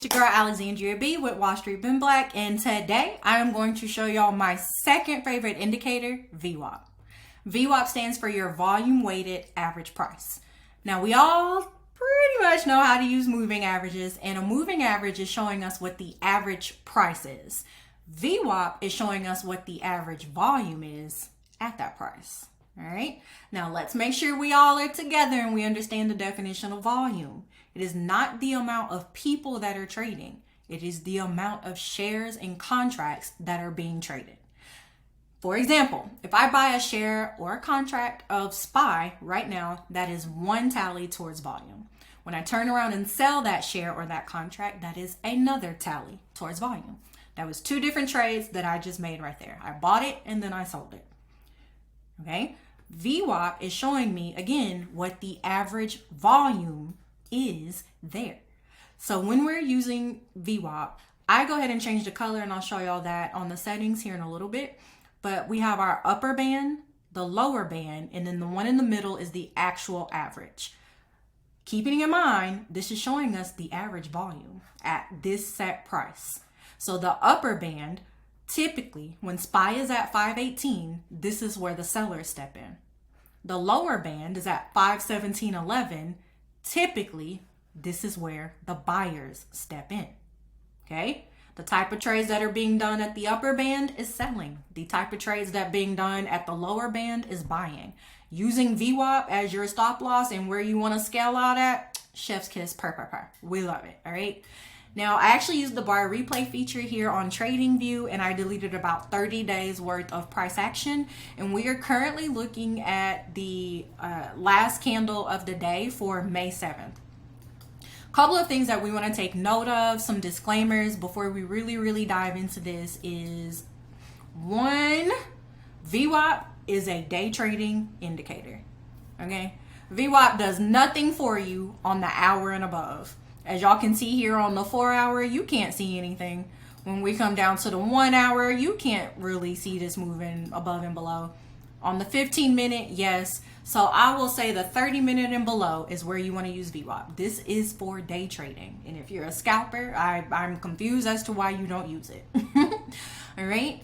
It's your girl Alexandria B with Wall Street Been Black, and today I am going to show y'all my second favorite indicator, VWAP. VWAP stands for your volume weighted average price. Now we all pretty much know how to use moving averages, and a moving average is showing us what the average price is. VWAP is showing us what the average volume is at that price. All right, now let's make sure we all are together and we understand the definition of volume. It is not the amount of people that are trading. It is the amount of shares and contracts that are being traded. For example, if I buy a share or a contract of SPY right now, that is one tally towards volume. When I turn around and sell that share or that contract, that is another tally towards volume. That was two different trades that I just made right there. I bought it and then I sold it. Okay, VWAP is showing me again what the average volume is there. So when we're using VWAP, I go ahead and change the color, and I'll show y'all that on the settings here in a little bit. But we have our upper band, the lower band, and then the one in the middle is the actual average. Keeping in mind, this is showing us the average volume at this set price. So the upper band, typically, when SPY is at 518, this is where the sellers step in. The lower band is at 517.11. Typically, this is where the buyers step in. Okay? The type of trades that are being done at the upper band is selling. The type of trades that are being done at the lower band is buying. Using VWAP as your stop loss and where you want to scale out at, chef's kiss, purr. We love it, all right? Now, I actually used the bar replay feature here on TradingView, and I deleted about 30 days worth of price action. And we are currently looking at the last candle of the day for May 7th. Couple of things that we want to take note of, some disclaimers before we really dive into this is, one, VWAP is a day trading indicator, okay? VWAP does nothing for you on the hour and above. As y'all can see here on the 4 hour, you can't see anything. When we come down to the 1 hour, you can't really see this moving above and below. On the 15 minute, yes. So I will say the 30 minute and below is where you want to use VWAP. This is for day trading. And if you're a scalper, I'm confused as to why you don't use it. All right.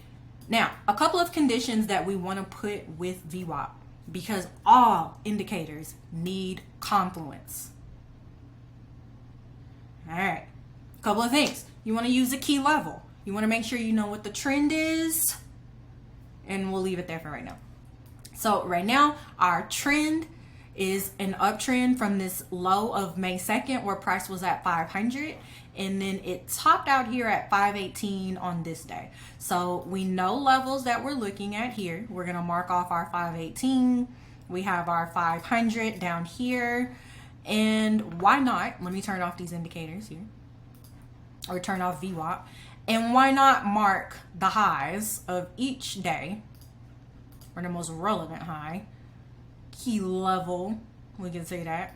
Now, a couple of conditions that we want to put with VWAP, because all indicators need confluence. All right, a couple of things. You want to use a key level. You want to make sure you know what the trend is, and we'll leave it there for right now. So right now, our trend is an uptrend from this low of May 2nd where price was at 500, and then it topped out here at 518 on this day. So we know levels that we're looking at here. We're going to mark off our 518. We have our 500 down here. And why not, let me turn off these indicators here, or turn off VWAP, and why not mark the highs of each day, or the most relevant high, key level, we can say that,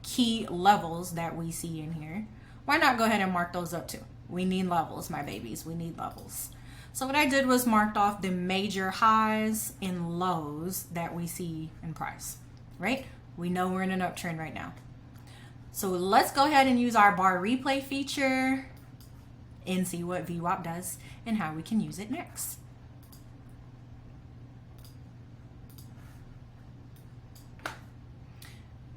key levels that we see in here. Why not go ahead and mark those up too? We need levels, my babies, we need levels. So what I did was marked off the major highs and lows that we see in price, right? We know we're in an uptrend right now. So let's go ahead and use our bar replay feature and see what VWAP does and how we can use it next.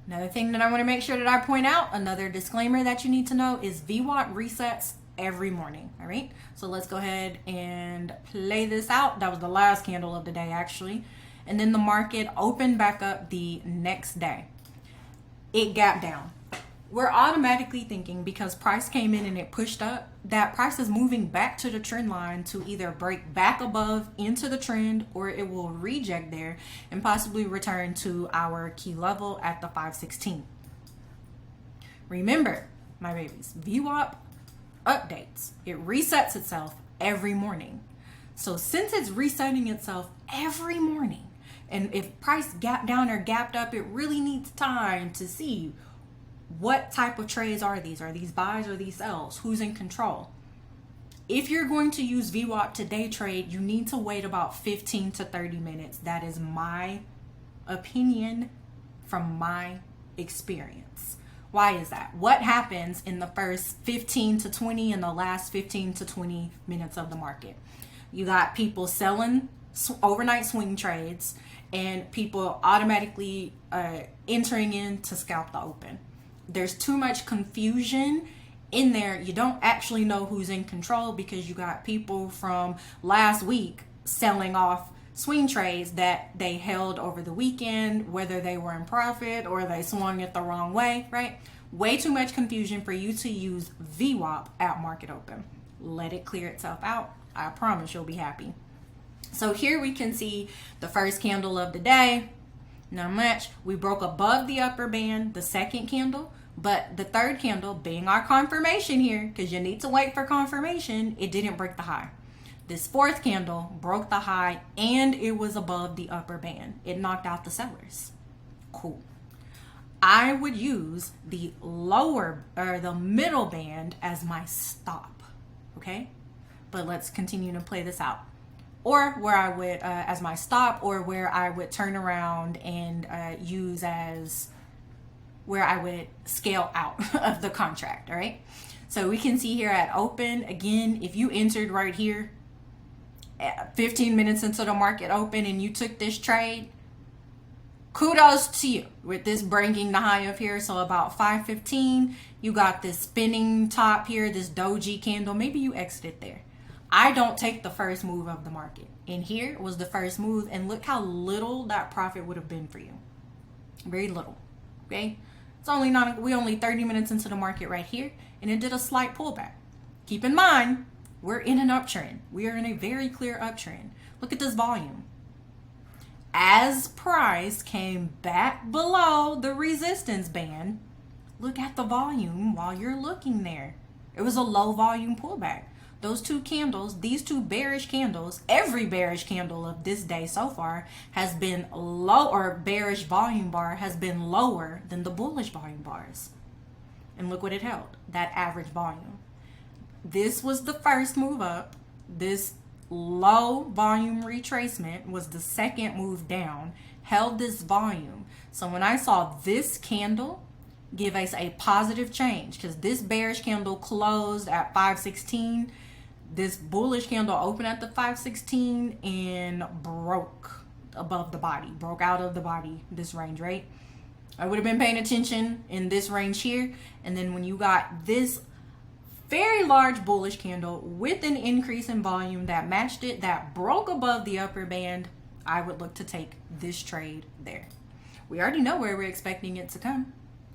Another thing that I want to make sure that I point out, another disclaimer that you need to know, is VWAP resets every morning. All right, so let's go ahead and play this out. That was the last candle of the day actually. And then the market opened back up the next day. It gapped down. We're automatically thinking, because price came in and it pushed up, that price is moving back to the trend line to either break back above into the trend, or it will reject there and possibly return to our key level at the 516. Remember, my babies, VWAP updates. It resets itself every morning. So since it's resetting itself every morning, and if price gapped down or gapped up, it really needs time to see what type of trades are these. Are these buys or these sells? Who's in control? If you're going to use VWAP to day trade, you need to wait about 15 to 30 minutes. That is my opinion from my experience. Why is that? What happens in the first 15 to 20 and the last 15 to 20 minutes of the market? You got people selling overnight swing trades and people automatically entering in to scalp the open. There's too much confusion in there. You don't actually know who's in control because you got people from last week selling off swing trades that they held over the weekend, whether they were in profit or they swung it the wrong way, right? Way too much confusion for you to use VWAP at market open. Let it clear itself out. I promise you'll be happy. So here we can see the first candle of the day. Not much. We broke above the upper band, the second candle, but the third candle being our confirmation here, because you need to wait for confirmation, it didn't break the high. This fourth candle broke the high and it was above the upper band. It knocked out the sellers. Cool. I would use the lower or the middle band as my stop. Okay. But let's continue to play this out. Or where I would, as my stop, or where I would turn around and use as where I would scale out of the contract. All right. So we can see here at open, again, if you entered right here, 15 minutes into the market open and you took this trade, kudos to you with this breaking the high of here. So about 5:15, you got this spinning top here, this doji candle. Maybe you exited there. I don't take the first move of the market, and here was the first move, and look how little that profit would have been for you. Very little. Okay, it's we only 30 minutes into the market right here, and it did a slight pullback. Keep in mind, we're in an uptrend. We are in a very clear uptrend. Look at this volume. As price came back below the resistance band, look at the volume while you're looking there. It was a low volume pullback. Those two candles, these two bearish candles, every bearish candle of this day so far has been low, or bearish volume bar has been lower than the bullish volume bars. And look what it held, that average volume. This was the first move up. This low volume retracement was the second move down, held this volume. So when I saw this candle give us a positive change, because this bearish candle closed at 516, this bullish candle opened at the 516 and broke above the body, broke out of the body, this range, right? I would have been paying attention in this range here. And then when you got this very large bullish candle with an increase in volume that matched it, that broke above the upper band, I would look to take this trade there. We already know where we're expecting it to come,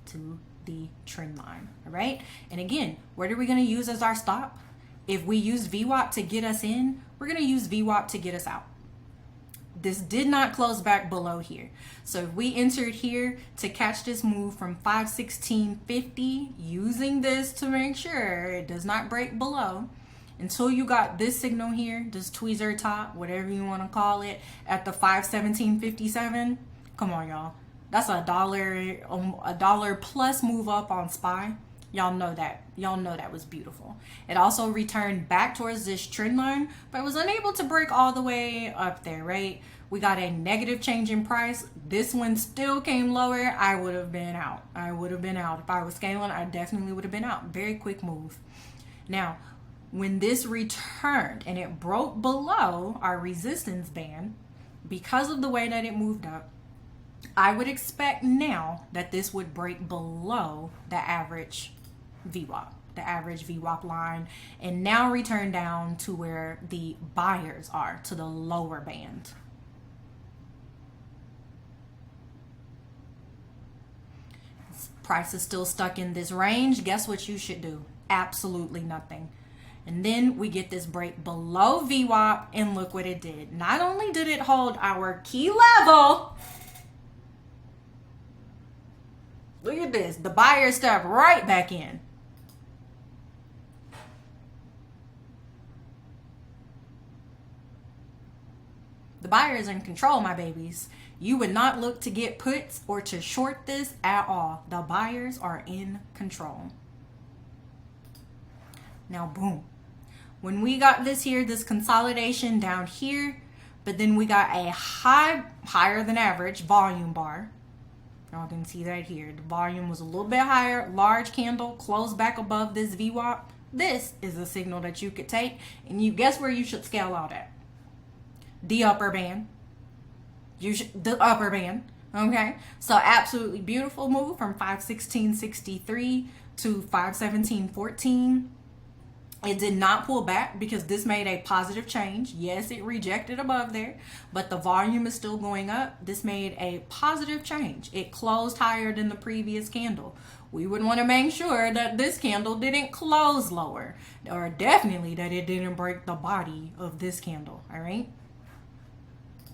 to the trend line. All right. And again, what are we going to use as our stop? If we use VWAP to get us in, we're going to use VWAP to get us out. This did not close back below here. So if we entered here to catch this move from 516.50, using this to make sure it does not break below, until you got this signal here, this tweezer top, whatever you want to call it, at the 517.57. Come on, y'all. That's a dollar plus move up on SPY. Y'all know that. Y'all know that was beautiful. It also returned back towards this trend line, but was unable to break all the way up there, right? We got a negative change in price. This one still came lower. I would have been out. I would have been out. If I was scaling, I definitely would have been out. Very quick move. Now, when this returned and it broke below our resistance band, because of the way that it moved up, I would expect now that this would break below the average VWAP, the average VWAP line, and now return down to where the buyers are, to the lower band. Price is still stuck in this range. Guess what you should do? Absolutely nothing. And then we get this break below VWAP, and look what it did. Not only did it hold our key level, look at this. The buyer stepped right back in. The buyer is in control, my babies. You would not look to get puts or to short this at all. The buyers are in control. Now, boom. When we got this here, this consolidation down here, but then we got a higher than average volume bar. Y'all can see that here. The volume was a little bit higher. Large candle closed back above this VWAP. This is a signal that you could take, and you guess where you should scale out at? The upper band. The upper band. Okay, so absolutely beautiful move from 516.63 to 517.14. It did not pull back because this made a positive change. Yes, it rejected above there, but the volume is still going up. This made a positive change. It closed higher than the previous candle. We would want to make sure that this candle didn't close lower, or definitely that it didn't break the body of this candle. All right,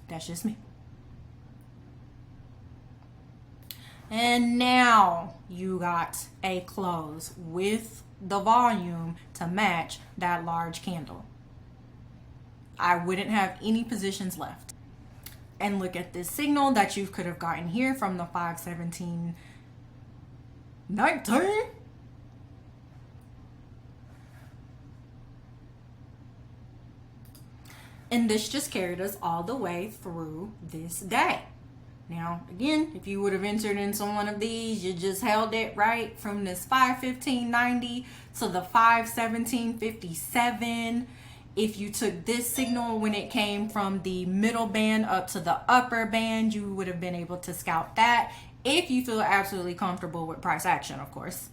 that's just me. And now you got a close with the volume to match that large candle. I wouldn't have any positions left. And look at this signal that you could have gotten here from the 517.19. And this just carried us all the way through this day. Now, again, if you would have entered into one of these, you just held it right from this 515.90 to the 517.57. If you took this signal when it came from the middle band up to the upper band, you would have been able to scout that if you feel absolutely comfortable with price action, of course.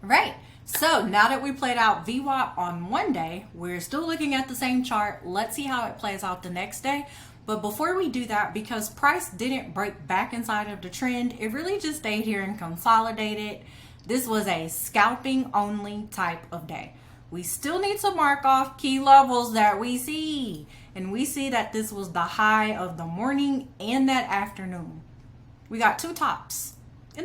Right. So now that we played out VWAP on one day, we're still looking at the same chart. Let's see how it plays out the next day. But before we do that, because price didn't break back inside of the trend, it really just stayed here and consolidated. This was a scalping only type of day. We still need to mark off key levels that we see. And we see that this was the high of the morning and that afternoon. We got two tops. Is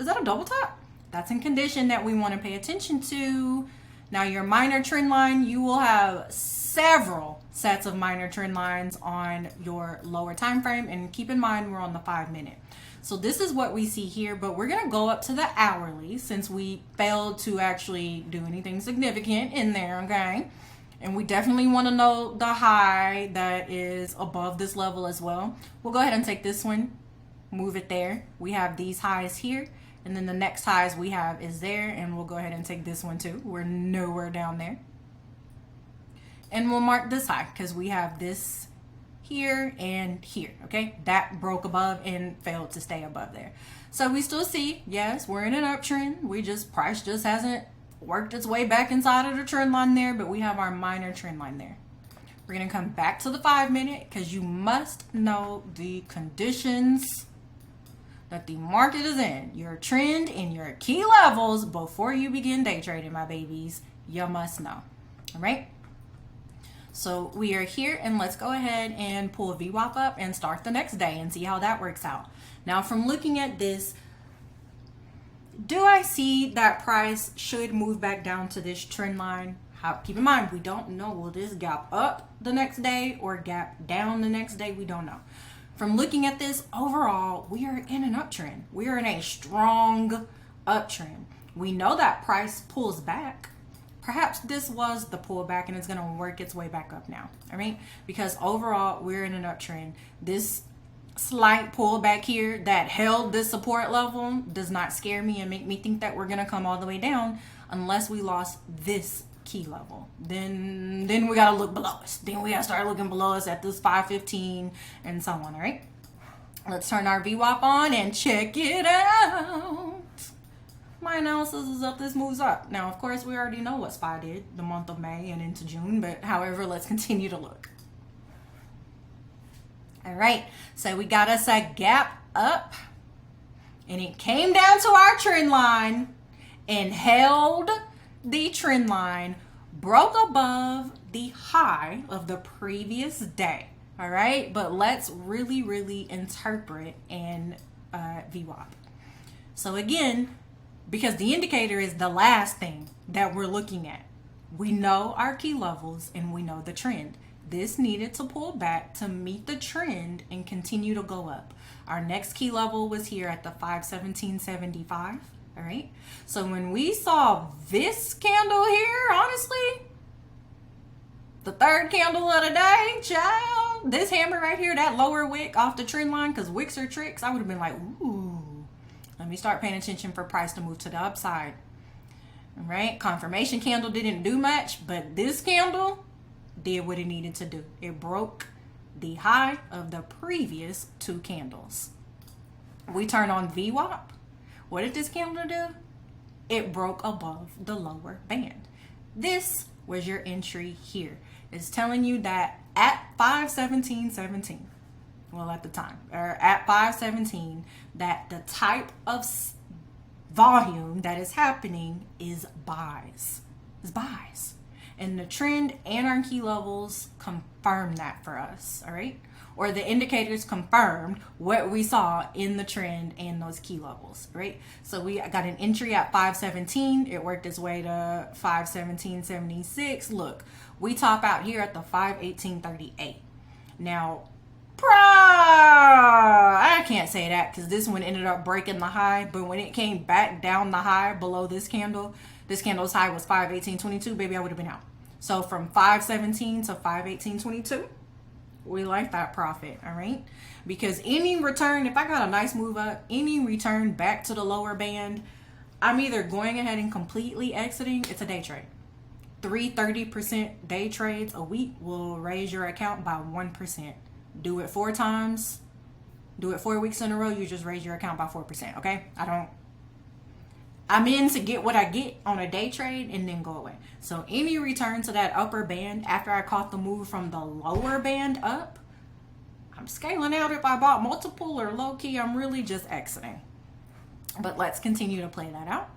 that a double top? That's in condition that we want to pay attention to. Now your minor trend line, you will have several sets of minor trend lines on your lower time frame, and keep in mind we're on the 5-minute. So this is what we see here, but we're going to go up to the hourly since we failed to actually do anything significant in there, okay? And we definitely want to know the high that is above this level as well. We'll go ahead and take this one, move it there. We have these highs here, and then the next highs we have is there, and we'll go ahead and take this one too. We're nowhere down there. And we'll mark this high because we have this here and here, okay? That broke above and failed to stay above there. So we still see, yes, we're in an uptrend. Price just hasn't worked its way back inside of the trend line there, but we have our minor trend line there. We're gonna come back to the 5-minute because you must know the conditions that the market is in, your trend and your key levels before you begin day trading, my babies. You must know, all right? So we are here, and let's go ahead and pull VWAP up and start the next day and see how that works out. Now, from looking at this, do I see that price should move back down to this trend line? Keep in mind, we don't know. Will this gap up the next day or gap down the next day? We don't know. From looking at this, overall, we are in an uptrend. We are in a strong uptrend. We know that price pulls back. Perhaps this was the pullback and it's going to work its way back up now, all right? Because overall, we're in an uptrend. This slight pullback here that held this support level does not scare me and make me think that we're going to come all the way down unless we lost this key level. Then we got to look below us. Then we got to start looking below us at this 515 and so on, all right? Let's turn our VWAP on and check it out. My analysis is up, this moves up. Now, of course, we already know what SPY did the month of May and into June, but however, let's continue to look. All right, so we got us a gap up, and it came down to our trend line and held the trend line, broke above the high of the previous day. All right, but let's really interpret in VWAP. So again, because the indicator is the last thing that we're looking at. We know our key levels and we know the trend. This needed to pull back to meet the trend and continue to go up. Our next key level was here at the 517.75. All right. So when we saw this candle here, honestly, the third candle of the day, child, this hammer right here, that lower wick off the trend line, because wicks are tricks, I would have been like, ooh, me start paying attention for price to move to the upside. All right, confirmation candle didn't do much, but this candle did what it needed to do. It broke the high of the previous two candles. We turn on VWAP. What did this candle do? It broke above the lower band. This was your entry here. It's telling you that at 517.17, well, at the time, or at 517, that the type of volume that is happening is buys. It's buys. And the trend and our key levels confirm that for us, all right? Or the indicators confirmed what we saw in the trend and those key levels, right? So we got an entry at 517. It worked its way to 517.76. Look, we top out here at the 518.38. Now, I can't say that because this one ended up breaking the high, but when it came back down the high below this candle's high was 518.22, baby, I would have been out. So from 517 to 518.22, we like that profit, all right? Because any return, if I got a nice move up, any return back to the lower band, I'm either going ahead and completely exiting. It's a day trade. 30% day trades a week will raise your account by 1%. Do it 4 times. Do it 4 weeks in a row. You just raise your account by 4%. Okay? I'm in to get what I get on a day trade and then go away. So any return to that upper band after I caught the move from the lower band up, I'm scaling out if I bought multiple, or low key, I'm really just exiting. But let's continue to play that out.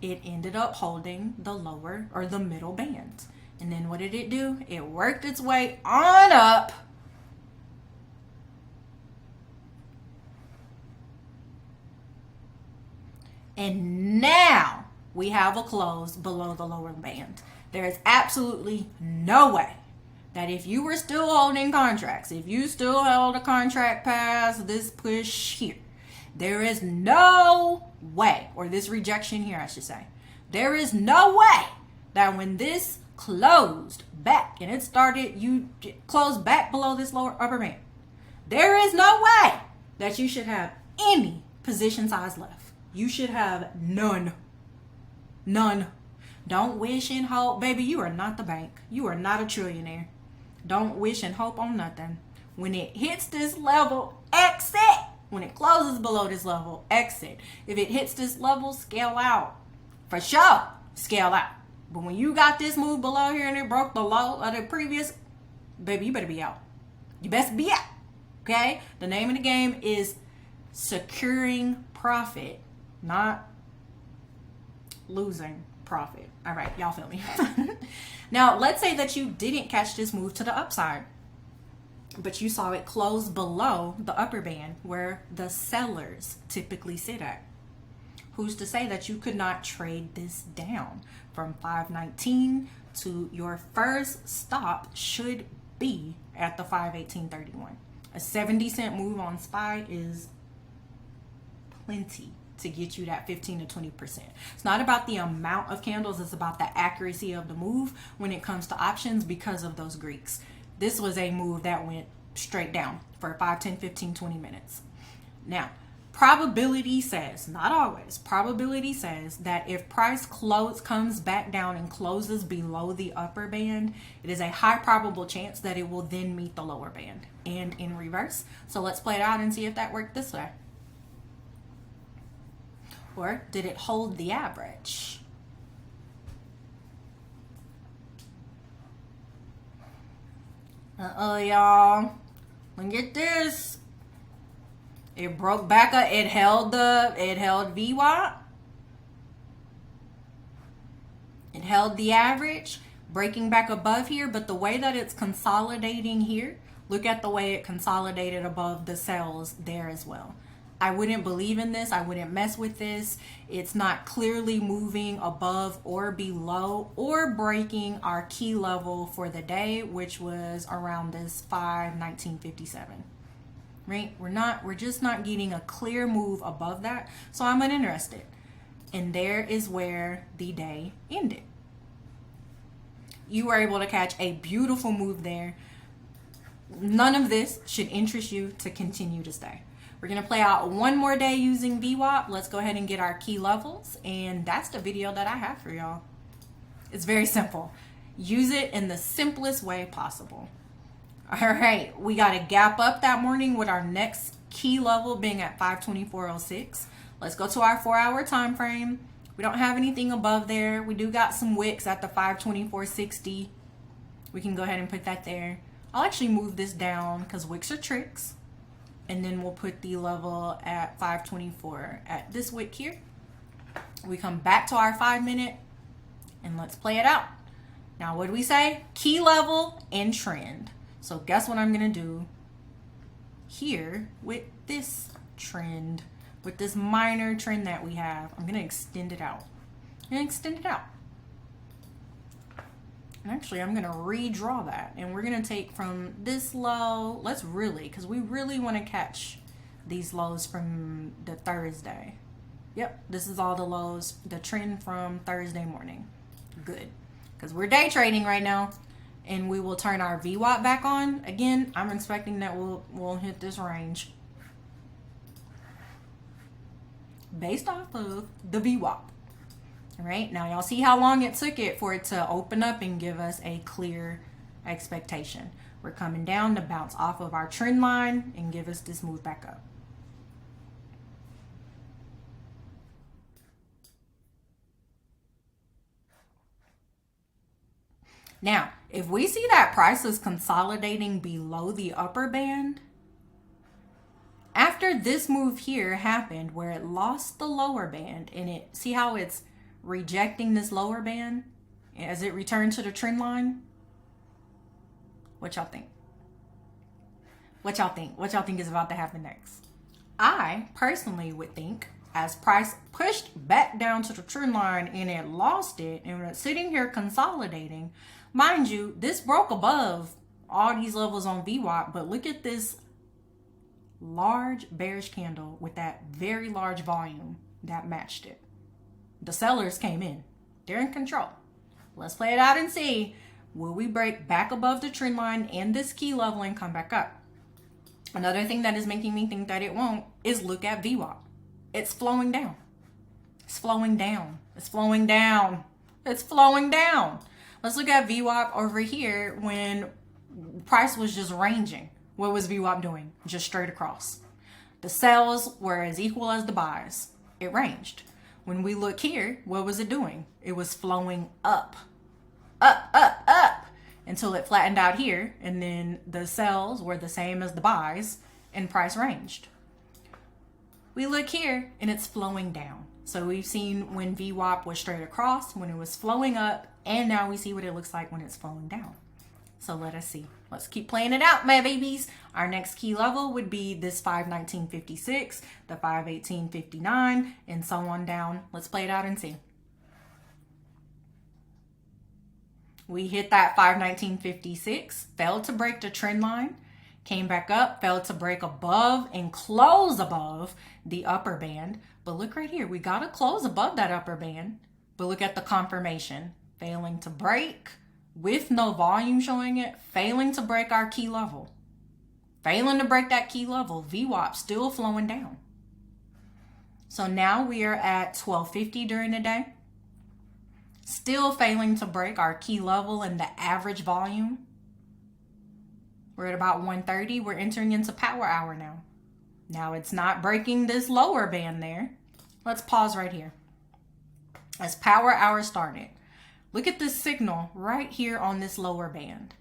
It ended up holding the lower or the middle band. And then what did it do? It worked its way on up. And now we have a close below the lower band. There is absolutely no way that if you were still holding contracts, if you still held a contract past this push here, there is no way, or this rejection here, I should say, there is no way that when this closed back and it started, you closed back below this lower upper band, there is no way that you should have any position size left. You should have none. None. Don't wish and hope. Baby, you are not the bank. You are not a trillionaire. Don't wish and hope on nothing. When it hits this level, exit. When it closes below this level, exit. If it hits this level, scale out. For sure, scale out. But when you got this move below here and it broke the low of the previous, baby, you better be out. You best be out. Okay? The name of the game is securing profit, not losing profit. All right, y'all feel me? Now, let's say that you didn't catch this move to the upside, but you saw it close below the upper band where the sellers typically sit at. Who's to say that you could not trade this down from 519 to your first stop should be at the 518.31. A 70-cent move on SPY is plenty to get you that 15 to 20%. It's not about the amount of candles, it's about the accuracy of the move when it comes to options because of those Greeks. This was a move that went straight down for 5, 10, 15, 20 minutes. Now, probability says, not always, probability says that if price comes back down and closes below the upper band, it is a high probable chance that it will then meet the lower band and in reverse. So let's play it out and see if that worked this way. Or did it hold the average? Y'all. Look at this. It broke back up. It held VWAP. It held the average, breaking back above here. But the way that it's consolidating here, look at the way it consolidated above the cells there as well. I wouldn't believe in this. I wouldn't mess with this. It's not clearly moving above or below or breaking our key level for the day, which was around this 519.57. Right? We're just not getting a clear move above that. So I'm uninterested. And there is where the day ended. You were able to catch a beautiful move there. none of this should interest you to continue to stay. We're going to play out one more day using VWAP. Let's go ahead and get our key levels. And that's the video that I have for y'all. It's very simple. Use it in the simplest way possible. All right, we got a gap up that morning with our next key level being at 524.06. Let's go to our 4-hour time frame. We don't have anything above there. We do got some wicks at the 524.60. We can go ahead and put that there. I'll actually move this down because wicks are tricks. And then we'll put the level at 524 at this wick here. We come back to our 5-minute and let's play it out. Now, what do we say? Key level and trend. So guess what I'm going to do here with this trend, with this minor trend that we have. I'm going to extend it out. Actually, I'm going to redraw that. And we're going to take from this low. Let's really, because we really want to catch these lows from the Thursday. Yep, this is all the lows, the trend from Thursday morning. Good. Because we're day trading right now. And we will turn our VWAP back on. Again, I'm expecting that we'll hit this range based off of the VWAP. All right, now y'all see how long it took it for it to open up and give us a clear expectation. We're coming down to bounce off of our trend line and give us this move back up. Now, if we see that price is consolidating below the upper band, after this move here happened where it lost the lower band and it, see how it's rejecting this lower band as it returned to the trend line? What y'all think? What y'all think? What y'all think is about to happen next? I personally would think as price pushed back down to the trend line and it lost it and it's sitting here consolidating. Mind you, this broke above all these levels on VWAP, but look at this large bearish candle with that very large volume that matched it. The sellers came in. They're in control. Let's play it out and see. Will we break back above the trend line and this key level and come back up? Another thing that is making me think that it won't is look at VWAP. It's flowing down. It's flowing down. It's flowing down. It's flowing down. Let's look at VWAP over here when price was just ranging. What was VWAP doing? Just straight across. The sells were as equal as the buys. It ranged. When we look here, what was it doing? It was flowing up. Up. Until it flattened out here. And then the sells were the same as the buys and price ranged. We look here and it's flowing down. So we've seen when VWAP was straight across, when it was flowing up, and now we see what it looks like when it's flowing down. So let us see. Let's keep playing it out, my babies. Our next key level would be this 519.56, the 518.59, and so on down. Let's play it out and see. We hit that 519.56, failed to break the trend line, came back up, failed to break above and close above the upper band. But look right here, we got to close above that upper band. But look at the confirmation, failing to break with no volume showing it, failing to break our key level. Failing to break that key level, VWAP still flowing down. So now we are at 1250 during the day. Still failing to break our key level and the average volume. We're at about 1:30. We're entering into power hour now. Now it's not breaking this lower band there. Let's pause right here. As power hour started, look at this signal right here on this lower band.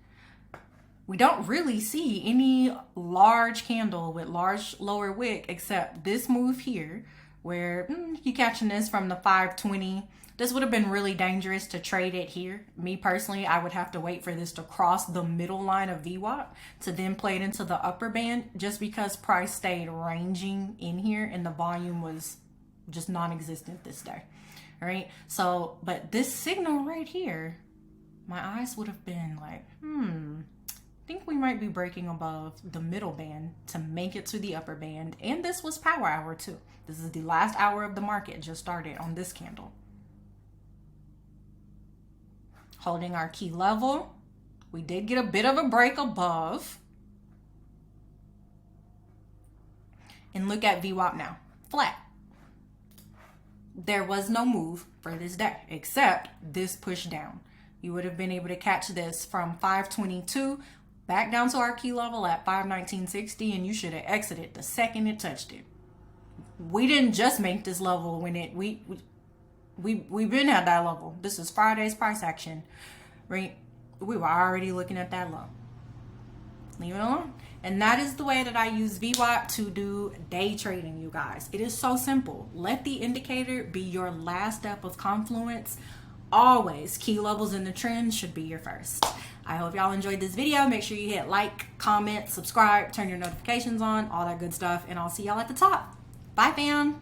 We don't really see any large candle with large lower wick except this move here where you catching this from the 520. This would have been really dangerous to trade it here. Me personally, I would have to wait for this to cross the middle line of VWAP to then play it into the upper band just because price stayed ranging in here and the volume was just non-existent this day. All right. So, but this signal right here, my eyes would have been like, I think we might be breaking above the middle band to make it to the upper band. And this was power hour too. This is the last hour of the market, just started on this candle. Holding our key level. We did get a bit of a break above. And look at VWAP now, flat. There was no move for this day except this push down. You would have been able to catch this from 522 back down to our key level at 519.60, and you should have exited the second it touched it. We didn't just make this level when we've been at that level. This is Friday's price action, right? We were already looking at that low. Leave it alone. And that is the way that I use VWAP to do day trading, you guys. It is so simple. Let the indicator be your last step of confluence. Always, key levels in the trend should be your first. I hope y'all enjoyed this video. Make sure you hit like, comment, subscribe, turn your notifications on, all that good stuff. And I'll see y'all at the top. Bye, fam.